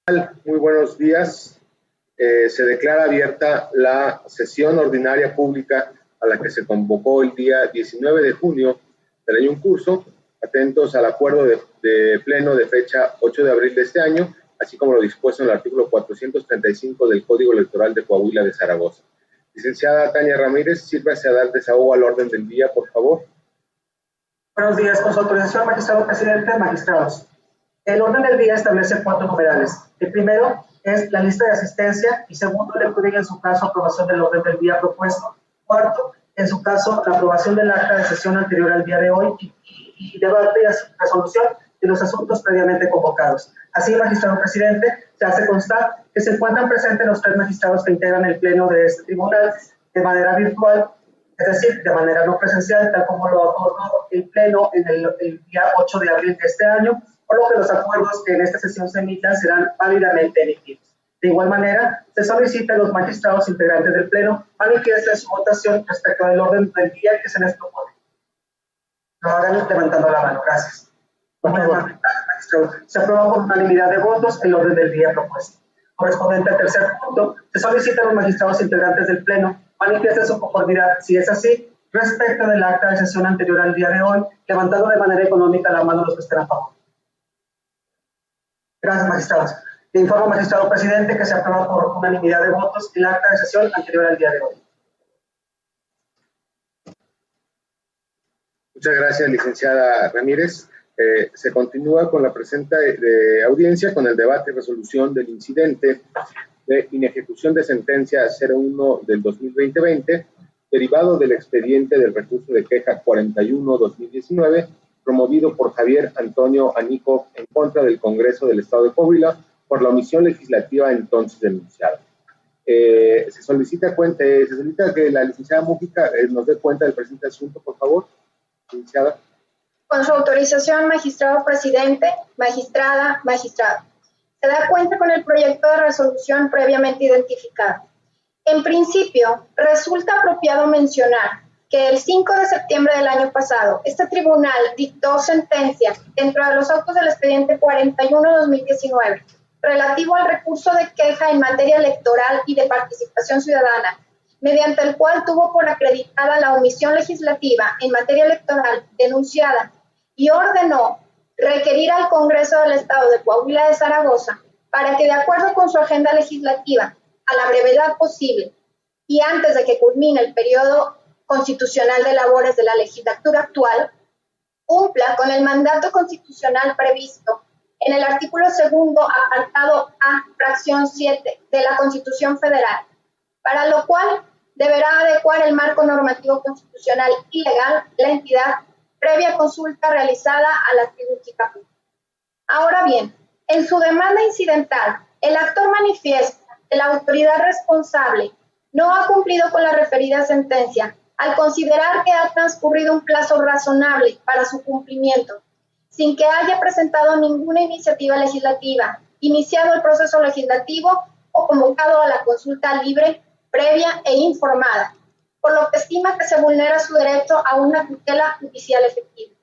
Muy buenos días. Se declara abierta la sesión ordinaria pública a la que se convocó el día 19 de junio del año en curso, atentos al acuerdo de pleno de fecha 8 de abril de este año, así como lo dispuesto en el artículo 435 del Código Electoral de Coahuila de Zaragoza. Licenciada Tania Ramírez, sírvase a dar desahogo al orden del día, por favor. Buenos días. Con su autorización, magistrado presidente, magistrados. El orden del día establece 4 numerales. El primero es la lista de asistencia y segundo, lectura y en su caso aprobación del orden del día propuesto. Cuarto, en su caso, la aprobación del acta de sesión anterior al día de hoy y debate y resolución de los asuntos previamente convocados. Así, magistrado presidente, se hace constar que se encuentran presentes los 3 magistrados que integran el pleno de este tribunal de manera virtual, es decir, de manera no presencial, tal como lo acordó el pleno en el día 8 de abril de este año, por lo que los acuerdos que en esta sesión se emitan serán válidamente emitidos. De igual manera, se solicita a los magistrados integrantes del pleno manifiesten su votación respecto del orden del día que se les propone. Lo hagan levantando la mano. Gracias. Se aprueba por unanimidad de votos el orden del día propuesto. Correspondiente al tercer punto, se solicita a los magistrados integrantes del pleno manifiesten su conformidad, si es así, respecto del acta de sesión anterior al día de hoy, levantando de manera económica la mano de los que estén a favor. Gracias, magistrados. Le informo, magistrado presidente, que se aprueba por unanimidad de votos el acta de sesión anterior al día de hoy. Muchas gracias, licenciada Ramírez. Se continúa con la presente audiencia con el debate y resolución del incidente de inejecución de sentencia 01 del 2020, derivado del expediente del recurso de queja 41-2019, promovido por Javier Antonio Anico en contra del Congreso del Estado de Coahuila por la omisión legislativa entonces denunciada. Se solicita que la licenciada Mújica nos dé cuenta del presente asunto, por favor. Licenciada. Con su autorización, magistrado presidente, magistrada, magistrado. Se da cuenta con el proyecto de resolución previamente identificado. En principio, resulta apropiado mencionar que el 5 de septiembre del año pasado, este tribunal dictó sentencia dentro de los autos del expediente 41-2019 relativo al recurso de queja en materia electoral y de participación ciudadana, mediante el cual tuvo por acreditada la omisión legislativa en materia electoral denunciada y ordenó requerir al Congreso del Estado de Coahuila de Zaragoza para que, de acuerdo con su agenda legislativa, a la brevedad posible y antes de que culmine el periodo constitucional de labores de la legislatura actual, cumpla con el mandato constitucional previsto en el artículo 2, apartado A, fracción 7 de la Constitución Federal, para lo cual deberá adecuar el marco normativo constitucional y legal la entidad previa consulta realizada a la jurídica pública. Ahora bien, en su demanda incidental, el actor manifiesta que la autoridad responsable no ha cumplido con la referida sentencia al considerar que ha transcurrido un plazo razonable para su cumplimiento, sin que haya presentado ninguna iniciativa legislativa, iniciado el proceso legislativo o convocado a la consulta libre, previa e informada, por lo que estima que se vulnera su derecho a una tutela judicial efectiva.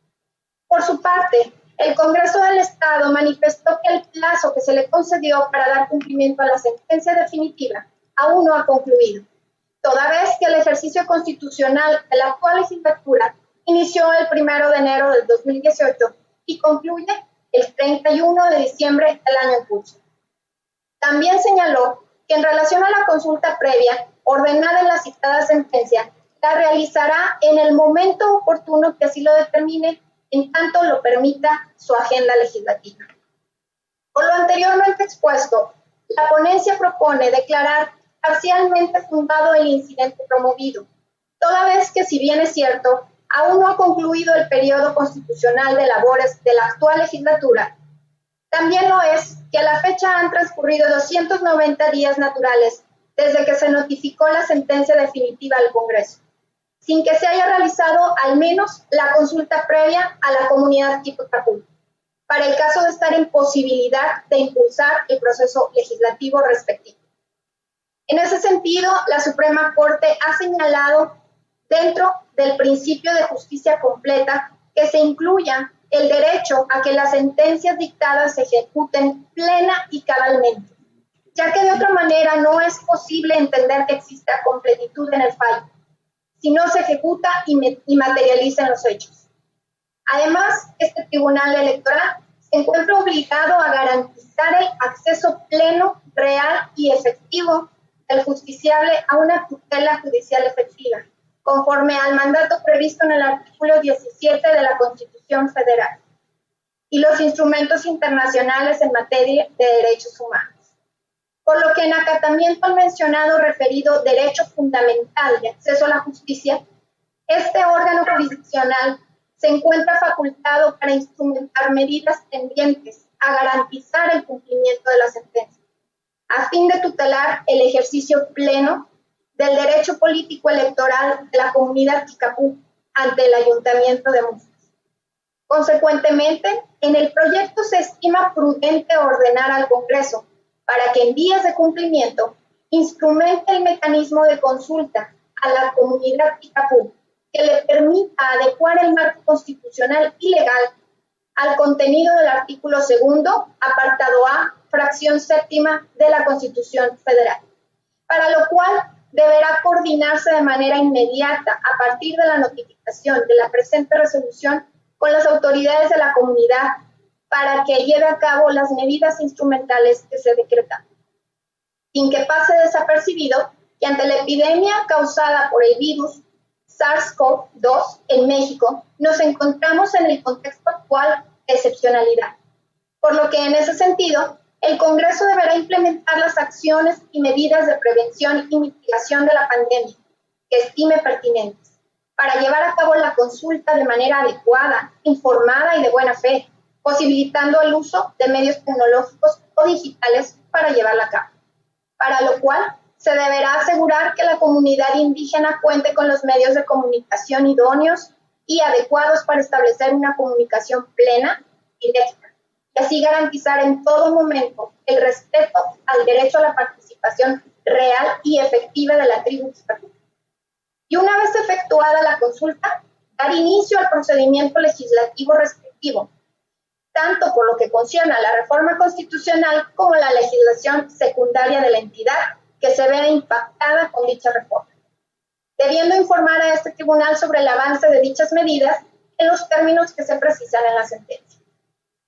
Por su parte, el Congreso del Estado manifestó que el plazo que se le concedió para dar cumplimiento a la sentencia definitiva aún no ha concluido, toda vez que el ejercicio constitucional de la actual legislatura inició el 1 de enero del 2018 y concluye el 31 de diciembre del año en curso. También señaló que en relación a la consulta previa ordenada en la citada sentencia, la realizará en el momento oportuno que así lo determine, en tanto lo permita su agenda legislativa. Por lo anteriormente expuesto, la ponencia propone declarar parcialmente fundado el incidente promovido, toda vez que, si bien es cierto, aún no ha concluido el periodo constitucional de labores de la actual legislatura, también lo es que a la fecha han transcurrido 290 días naturales desde que se notificó la sentencia definitiva al Congreso, sin que se haya realizado al menos la consulta previa a la comunidad Quiputapú, para el caso de estar en posibilidad de impulsar el proceso legislativo respectivo. En ese sentido, la Suprema Corte ha señalado, dentro del principio de justicia completa, que se incluya el derecho a que las sentencias dictadas se ejecuten plena y cabalmente, ya que de otra manera no es posible entender que exista completitud en el fallo, si no se ejecuta y materializa en los hechos. Además, este tribunal electoral se encuentra obligado a garantizar el acceso pleno, real y efectivo del justiciable a una tutela judicial efectiva, conforme al mandato previsto en el artículo 17 de la Constitución Federal y los instrumentos internacionales en materia de derechos humanos. Por lo que en acatamiento al mencionado referido derecho fundamental de acceso a la justicia, este órgano jurisdiccional se encuentra facultado para instrumentar medidas tendientes a garantizar el cumplimiento de la sentencia, a fin de tutelar el ejercicio pleno del derecho político electoral de la comunidad Kickapoo ante el Ayuntamiento de Musquis. Consecuentemente, en el proyecto se estima prudente ordenar al Congreso para que en vías de cumplimiento instrumente el mecanismo de consulta a la comunidad Kickapoo que le permita adecuar el marco constitucional y legal al contenido del artículo 2º, apartado A, fracción 7ª de la Constitución Federal, para lo cual deberá coordinarse de manera inmediata a partir de la notificación de la presente resolución con las autoridades de la comunidad para que lleve a cabo las medidas instrumentales que se decretan, sin que pase desapercibido que ante la epidemia causada por el virus SARS-CoV-2 en México, nos encontramos en el contexto actual de excepcionalidad, por lo que en ese sentido, el Congreso deberá implementar las acciones y medidas de prevención y mitigación de la pandemia que estime pertinentes, para llevar a cabo la consulta de manera adecuada, informada y de buena fe, posibilitando el uso de medios tecnológicos o digitales para llevarla a cabo, para lo cual se deberá asegurar que la comunidad indígena cuente con los medios de comunicación idóneos y adecuados para establecer una comunicación plena, directa, y así garantizar en todo momento el respeto al derecho a la participación real y efectiva de la tribu Kickapoo. Y una vez efectuada la consulta, dar inicio al procedimiento legislativo respectivo, tanto por lo que concierne a la reforma constitucional como la legislación secundaria de la entidad que se vea impactada con dicha reforma, debiendo informar a este tribunal sobre el avance de dichas medidas en los términos que se precisan en la sentencia.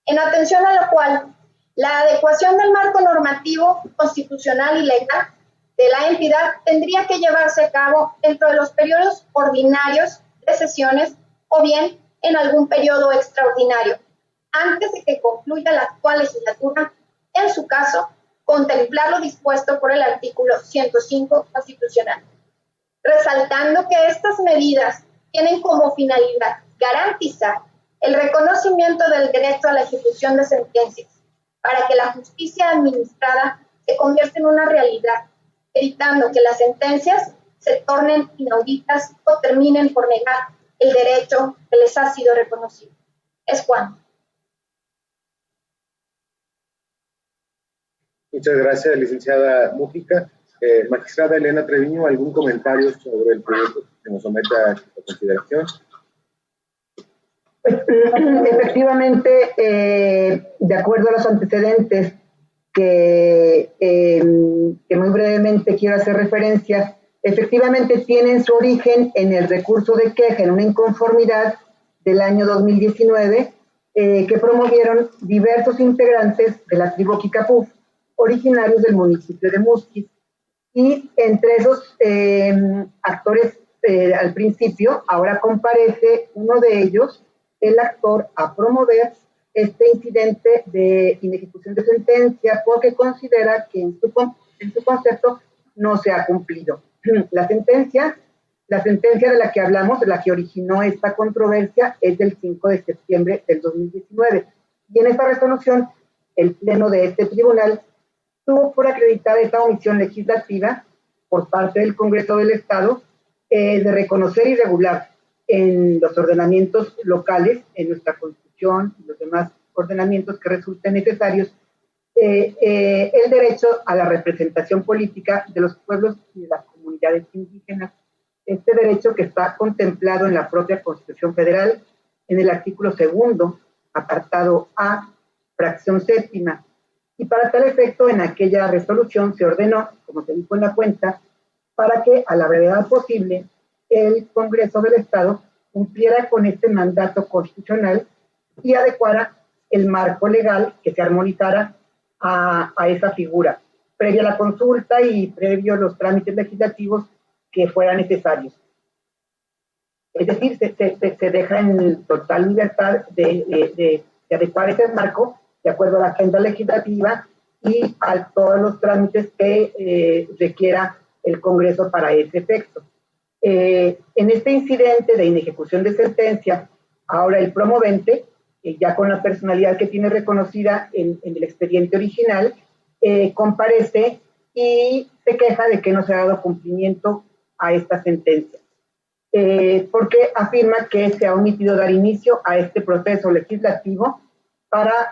En atención a lo cual, la adecuación del marco normativo, constitucional y legal de la entidad tendría que llevarse a cabo dentro de los periodos ordinarios de sesiones o bien en algún periodo extraordinario, antes de que concluya la actual legislatura, en su caso, contemplar lo dispuesto por el artículo 105 constitucional, resaltando que estas medidas tienen como finalidad garantizar el reconocimiento del derecho a la ejecución de sentencias, para que la justicia administrada se convierta en una realidad, evitando que las sentencias se tornen inauditas o terminen por negar el derecho que les ha sido reconocido. Es cuanto. Muchas gracias, licenciada Mújica. Magistrada Elena Treviño, ¿algún comentario sobre el proyecto que nos somete a consideración? Pues, efectivamente, de acuerdo a los antecedentes que muy brevemente quiero hacer referencia, efectivamente tienen su origen en el recurso de queja en una inconformidad del año 2019 que promovieron diversos integrantes de la tribu Kickapoo, originarios del municipio de Musquis. Y entre esos actores al principio, ahora comparece uno de ellos, el actor, a promover este incidente de inejecución de sentencia porque considera que en su concepto no se ha cumplido. La sentencia de la que hablamos, de la que originó esta controversia, es del 5 de septiembre del 2019. Y en esta resolución, el pleno de este tribunal tuvo por acreditada esta omisión legislativa por parte del Congreso del Estado de reconocer y regular en los ordenamientos locales, en nuestra Constitución y los demás ordenamientos que resulten necesarios, el derecho a la representación política de los pueblos y de las comunidades indígenas. Este derecho que está contemplado en la propia Constitución Federal, en el artículo 2 apartado A, fracción séptima. Y para tal efecto, en aquella resolución se ordenó, como se dijo en la cuenta, para que a la brevedad posible el Congreso del Estado cumpliera con este mandato constitucional y adecuara el marco legal que se armonizara a esa figura, previa a la consulta y previo a los trámites legislativos que fueran necesarios. Es decir, se deja en total libertad de adecuar ese marco de acuerdo a la agenda legislativa y a todos los trámites que requiera el Congreso para ese efecto. En este incidente de inejecución de sentencia, ahora el promovente, ya con la personalidad que tiene reconocida en el expediente original, comparece y se queja de que no se ha dado cumplimiento a esta sentencia, porque afirma que se ha omitido dar inicio a este proceso legislativo para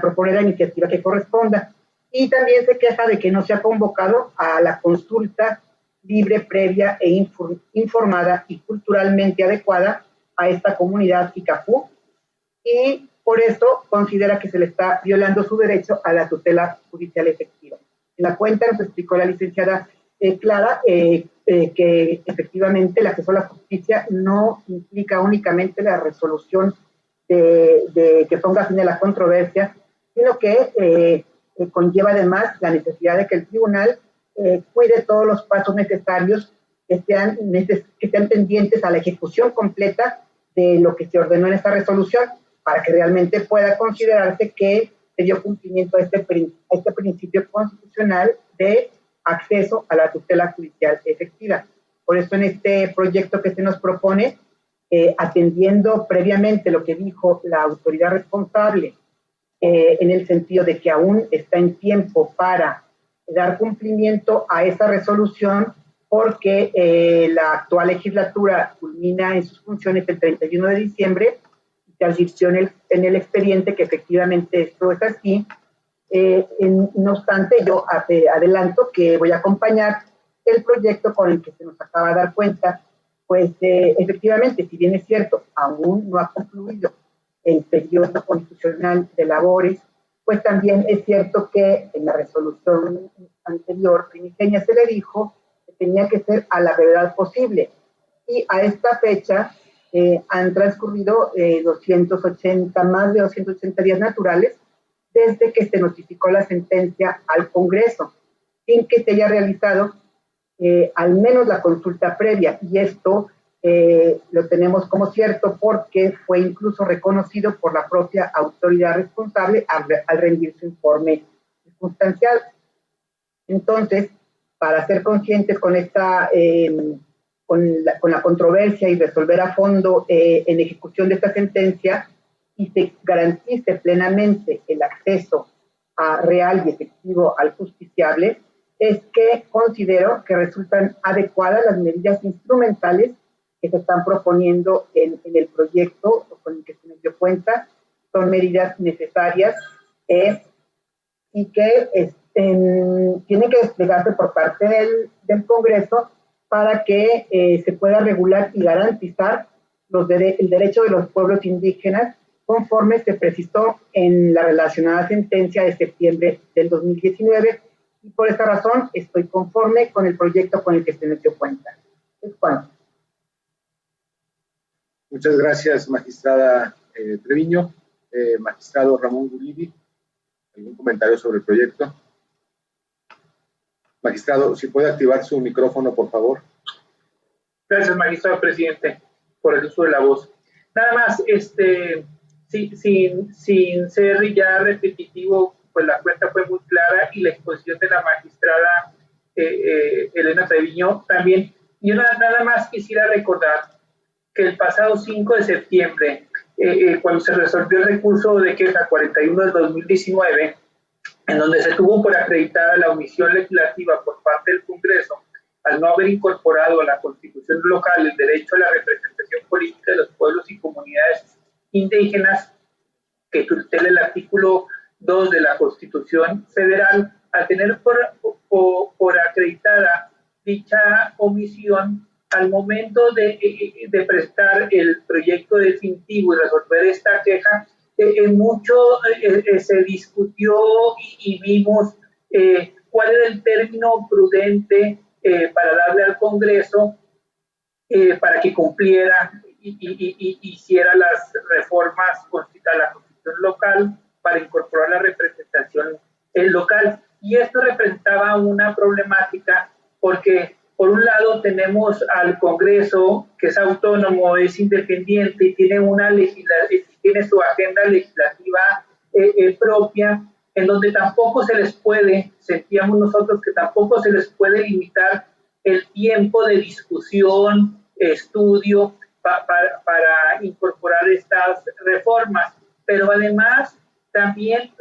proponer la iniciativa que corresponda. Y también se queja de que no se ha convocado a la consulta libre, previa e informada y culturalmente adecuada a esta comunidad Icapú, y por eso considera que se le está violando su derecho a la tutela judicial efectiva. En la cuenta nos explicó la licenciada Clara que efectivamente el acceso a la justicia no implica únicamente la resolución de que ponga fin a la controversia, sino que conlleva además la necesidad de que el tribunal cuide todos los pasos necesarios que sean pendientes a la ejecución completa de lo que se ordenó en esta resolución, para que realmente pueda considerarse que se dio cumplimiento a este principio constitucional de acceso a la tutela judicial efectiva. Por eso en este proyecto que se nos propone, atendiendo previamente lo que dijo la autoridad responsable, en el sentido de que aún está en tiempo para dar cumplimiento a esa resolución, porque la actual legislatura culmina en sus funciones el 31 de diciembre, se advirtió en el expediente que efectivamente esto es así. No obstante, yo adelanto que voy a acompañar el proyecto con el que se nos acaba de dar cuenta, pues efectivamente, si bien es cierto, aún no ha concluido el periodo constitucional de labores, pues también es cierto que en la resolución anterior primigenia se le dijo que tenía que ser a la brevedad posible, y a esta fecha han transcurrido más de 280 días naturales desde que se notificó la sentencia al Congreso, sin que se haya realizado al menos la consulta previa, y esto lo tenemos como cierto porque fue incluso reconocido por la propia autoridad responsable al rendir su informe circunstancial. Entonces, para ser conscientes con esta con la controversia y resolver a fondo en ejecución de esta sentencia, y se garantice plenamente el acceso real y efectivo al justiciable, es que considero que resultan adecuadas las medidas instrumentales que se están proponiendo en el proyecto con el que se nos dio cuenta. Son medidas necesarias y que tienen que desplegarse por parte del Congreso para que se pueda regular y garantizar el derecho de los pueblos indígenas, conforme se precisó en la relacionada sentencia de septiembre del 2019, y por esta razón estoy conforme con el proyecto con el que se nos dio cuenta. Es cuanto. Muchas gracias, magistrada Treviño. Magistrado Ramón Guridi, ¿algún comentario sobre el proyecto? Magistrado, si puede activar su micrófono, por favor. Gracias, magistrado presidente, por el uso de la voz. Nada más, sin ser ya repetitivo, pues la cuenta fue muy clara y la exposición de la magistrada Elena Treviño también. Yo nada más quisiera recordar que el pasado 5 de septiembre, cuando se resolvió el recurso de queja 41 del 2019, en donde se tuvo por acreditada la omisión legislativa por parte del Congreso al no haber incorporado a la Constitución local el derecho a la representación política de los pueblos y comunidades indígenas, que tutela el artículo 2 de la Constitución Federal, al tener por acreditada dicha omisión, al momento de presentar el proyecto definitivo y resolver esta queja, mucho se discutió y vimos cuál era el término prudente para darle al Congreso para que cumpliera y hiciera las reformas a la Constitución local para incorporar la representación local. Y esto representaba una problemática porque, por un lado, tenemos al Congreso, que es autónomo, es independiente y tiene, tiene su agenda legislativa propia, en donde tampoco se les puede, sentíamos nosotros que tampoco se les puede limitar el tiempo de discusión, estudio, para incorporar estas reformas. Pero además, también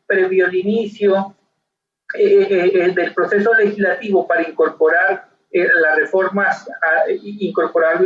previo al inicio del proceso legislativo para incorporar las reformas, incorporar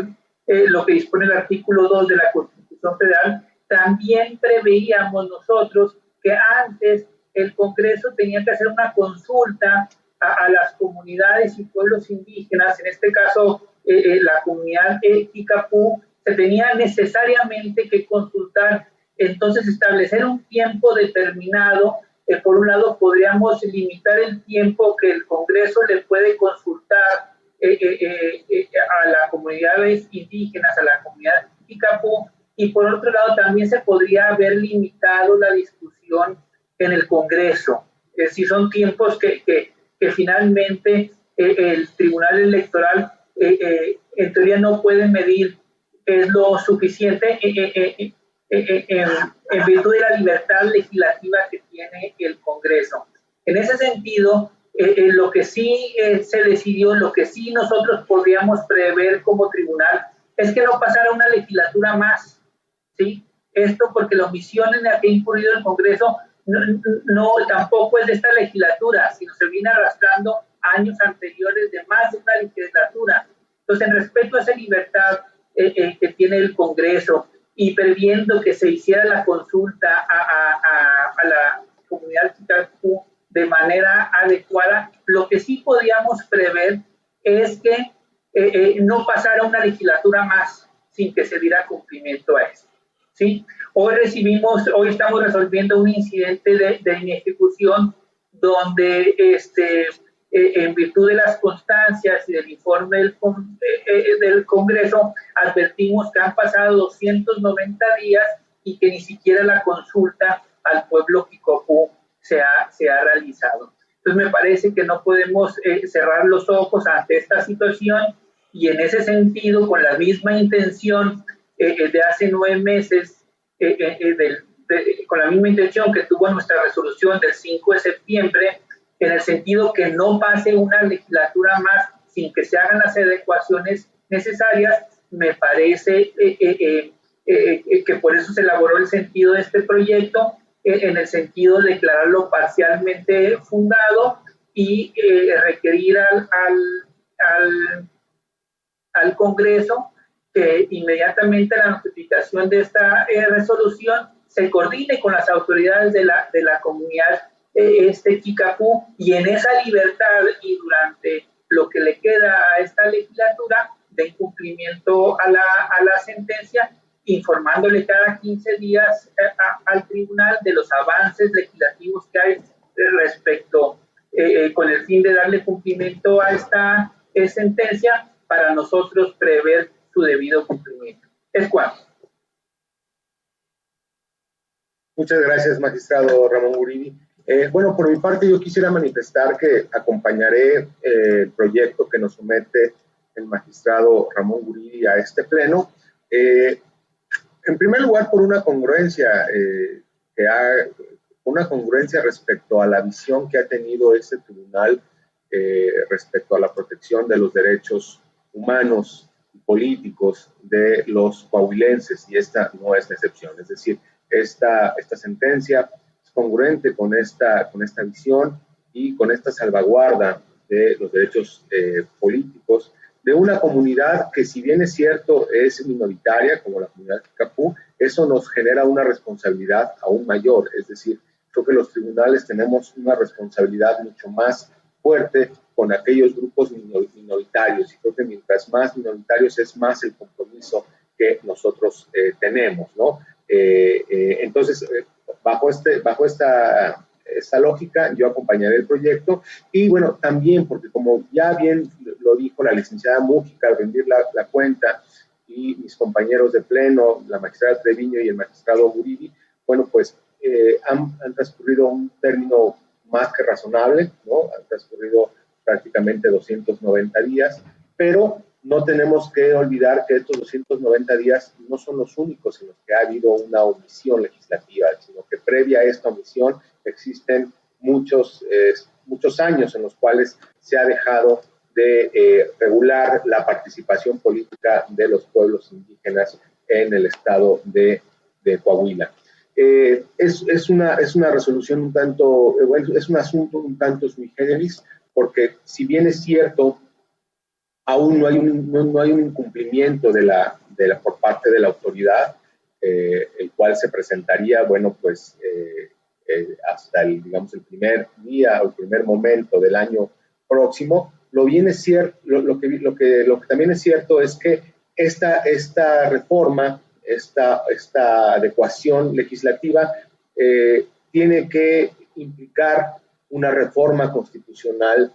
lo que dispone el artículo 2 de la Constitución Federal, también preveíamos nosotros que antes el Congreso tenía que hacer una consulta a las comunidades y pueblos indígenas, en este caso la comunidad Kikapú, se tenía necesariamente que consultar. Entonces, establecer un tiempo determinado, por un lado, podríamos limitar el tiempo que el Congreso le puede consultar a las comunidades indígenas, a la comunidad Kikapú, y por otro lado, también se podría haber limitado la discusión en el Congreso. Es decir, son tiempos que finalmente el Tribunal Electoral en teoría no puede medir, es lo suficiente en virtud de la libertad legislativa que tiene el Congreso. En ese sentido, lo que sí se decidió, lo que sí nosotros podríamos prever como tribunal, es que no pasara una legislatura más, ¿sí? Esto porque la omisión en la que ha incurrido el Congreso no tampoco es de esta legislatura, sino se viene arrastrando años anteriores de más de una legislatura. Entonces, en respeto a esa libertad que tiene el Congreso y previendo que se hiciera la consulta a la comunidad Kikapú de manera adecuada, lo que sí podíamos prever es que no pasara una legislatura más sin que se diera cumplimiento a eso, ¿sí? Hoy estamos resolviendo un incidente de inejecución donde en virtud de las constancias y del informe del Congreso, advertimos que han pasado 290 días y que ni siquiera la consulta al pueblo Kikapú se ha realizado. Entonces, me parece que no podemos cerrar los ojos ante esta situación y en ese sentido, con la misma intención de hace 9 meses, con la misma intención que tuvo nuestra resolución del 5 de septiembre, en el sentido que no pase una legislatura más sin que se hagan las adecuaciones necesarias, me parece que por eso se elaboró el sentido de este proyecto, en el sentido de declararlo parcialmente fundado y requerir al Congreso que inmediatamente la notificación de esta resolución se coordine con las autoridades de la comunidad Kikapú, y en esa libertad y durante lo que le queda a esta legislatura de incumplimiento a la sentencia, informándole cada 15 días al tribunal de los avances legislativos que hay respecto, con el fin de darle cumplimiento a esta sentencia, para nosotros prever su debido cumplimiento. Es cuanto. Muchas gracias, magistrado Ramón Guridi. Bueno, por mi parte yo quisiera manifestar que acompañaré el proyecto que nos somete el magistrado Ramón Guridi a este pleno. En primer lugar, por una congruencia respecto a la visión que ha tenido este tribunal respecto a la protección de los derechos humanos y políticos de los coahuilenses, y esta no es la excepción. Es decir, esta sentencia es congruente con esta visión y con esta salvaguarda de los derechos políticos de una comunidad que, si bien es cierto, es minoritaria, como la comunidad Kikapú, eso nos genera una responsabilidad aún mayor. Es decir, creo que los tribunales tenemos una responsabilidad mucho más fuerte con aquellos grupos minoritarios. Y creo que mientras más minoritarios es más el compromiso que nosotros tenemos, ¿no? Entonces, bajo esta lógica, yo acompañaré el proyecto y, bueno, también porque como ya bien lo dijo la licenciada Mújica al rendir la cuenta y mis compañeros de pleno, la magistrada Treviño y el magistrado Guridi, bueno, pues han transcurrido un término más que razonable, ¿no? Han transcurrido prácticamente 290 días, pero no tenemos que olvidar que estos 290 días no son los únicos en los que ha habido una omisión legislativa, sino que previa a esta omisión existen muchos años en los cuales se ha dejado de regular la participación política de los pueblos indígenas en el estado de Coahuila. Es una resolución un tanto, es un asunto un tanto sui generis, porque si bien es cierto, aún no hay un incumplimiento por parte de la autoridad, el cual se presentaría, bueno, pues hasta el primer día o el primer momento del año próximo. Lo que también es cierto es que esta reforma, esta adecuación legislativa tiene que implicar una reforma constitucional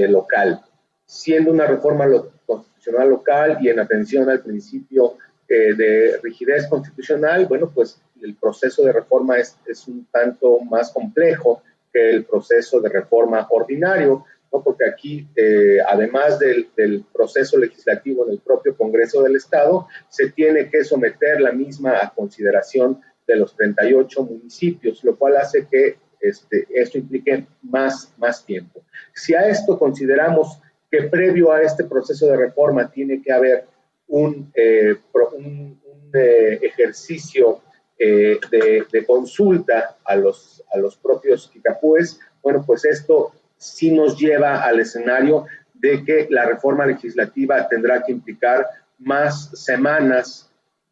local. Siendo una reforma constitucional local y en atención al principio de rigidez constitucional, bueno, pues el proceso de reforma es un tanto más complejo que el proceso de reforma ordinario, ¿no? Porque aquí, además del proceso legislativo en el propio Congreso del Estado, se tiene que someter la misma a consideración de los 38 municipios, lo cual hace que esto implique más tiempo. Si a esto consideramos que previo a este proceso de reforma tiene que haber un ejercicio de consulta a los propios kikapúes, bueno, pues esto sí nos lleva al escenario de que la reforma legislativa tendrá que implicar más semanas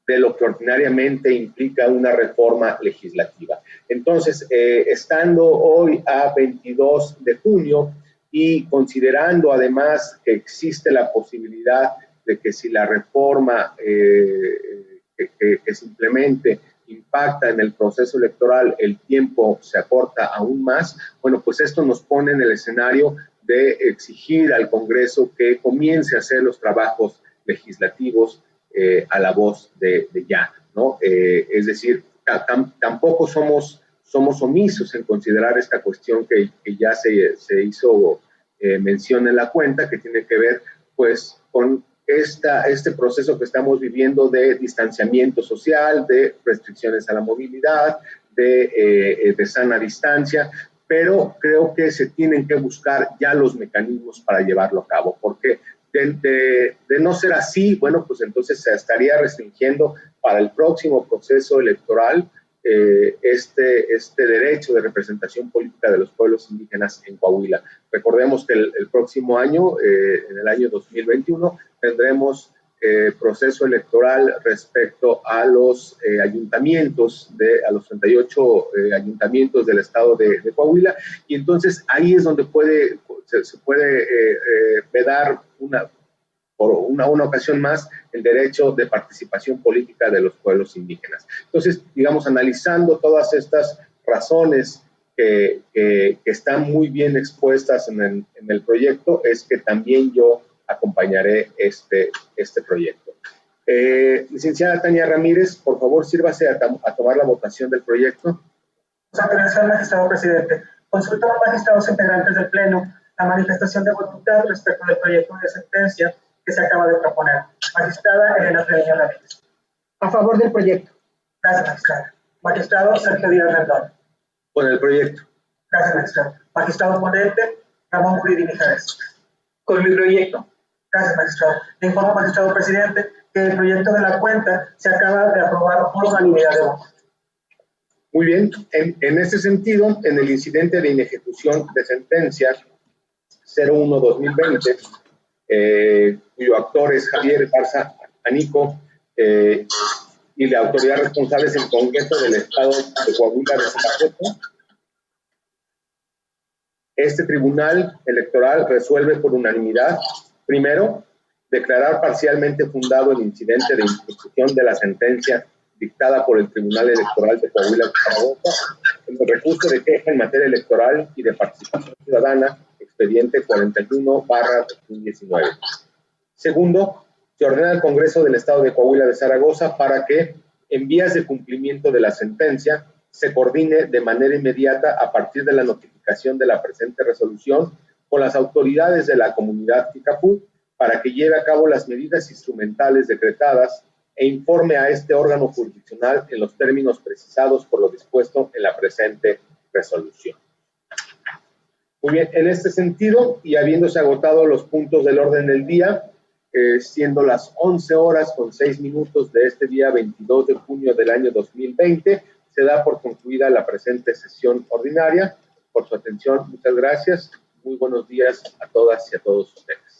de lo que ordinariamente implica una reforma legislativa. Entonces, estando hoy a 22 de junio, y considerando además que existe la posibilidad de que si la reforma que se implemente impacta en el proceso electoral, el tiempo se acorta aún más, bueno, pues esto nos pone en el escenario de exigir al Congreso que comience a hacer los trabajos legislativos a la voz de ya, ¿no? Es decir, tampoco somos omisos en considerar esta cuestión que ya se hizo mención en la cuenta, que tiene que ver pues con este proceso que estamos viviendo de distanciamiento social, de restricciones a la movilidad, de sana distancia, pero creo que se tienen que buscar ya los mecanismos para llevarlo a cabo, porque de no ser así, bueno, pues entonces se estaría restringiendo para el próximo proceso electoral este derecho de representación política de los pueblos indígenas en Coahuila. Recordemos que el próximo año, en el año 2021, tendremos proceso electoral respecto a los ayuntamientos, a los 38 ayuntamientos del estado de Coahuila, y entonces ahí es donde se puede vedar por una ocasión más el derecho de participación política de los pueblos indígenas. Entonces, digamos, analizando todas estas razones que están muy bien expuestas en el proyecto, es que también yo acompañaré este proyecto. Licenciada Tania Ramírez, por favor, sírvase a tomar la votación del proyecto. Atención, magistrado presidente. Consulta a los magistrados integrantes del Pleno la manifestación de voluntad respecto del proyecto de sentencia que se acaba de proponer. Magistrada Elena Treviño Ramírez. A favor del proyecto. Gracias, magistrada. Magistrado Sergio Díaz Rendón. Con el proyecto. Gracias, magistrado. Magistrado ponente Ramón Guridi Mijares. Con mi proyecto. Gracias, magistrado. Le informo, magistrado presidente, que el proyecto de la cuenta se acaba de aprobar por unanimidad de votos. Muy bien. En ese sentido, en el incidente de inejecución de sentencia 01-2020, cuyo actor es Javier Garza Anico, y la autoridad responsable es el Congreso del Estado de Coahuila de Zacatecas. Este tribunal electoral resuelve por unanimidad, primero, declarar parcialmente fundado el incidente de ejecución de la sentencia dictada por el Tribunal Electoral de Coahuila de Zaragoza en el recurso de queja en materia electoral y de participación ciudadana, expediente 41/2019. Segundo, se ordena al Congreso del Estado de Coahuila de Zaragoza para que, en vías de cumplimiento de la sentencia, se coordine de manera inmediata a partir de la notificación de la presente resolución con las autoridades de la comunidad Ticapú para que lleve a cabo las medidas instrumentales decretadas e informe a este órgano jurisdiccional en los términos precisados por lo dispuesto en la presente resolución. Muy bien, en este sentido, y habiéndose agotado los puntos del orden del día, siendo las 11:06 de este día 22 de junio del año 2020, se da por concluida la presente sesión ordinaria. Por su atención, muchas gracias. Muy buenos días a todas y a todos ustedes.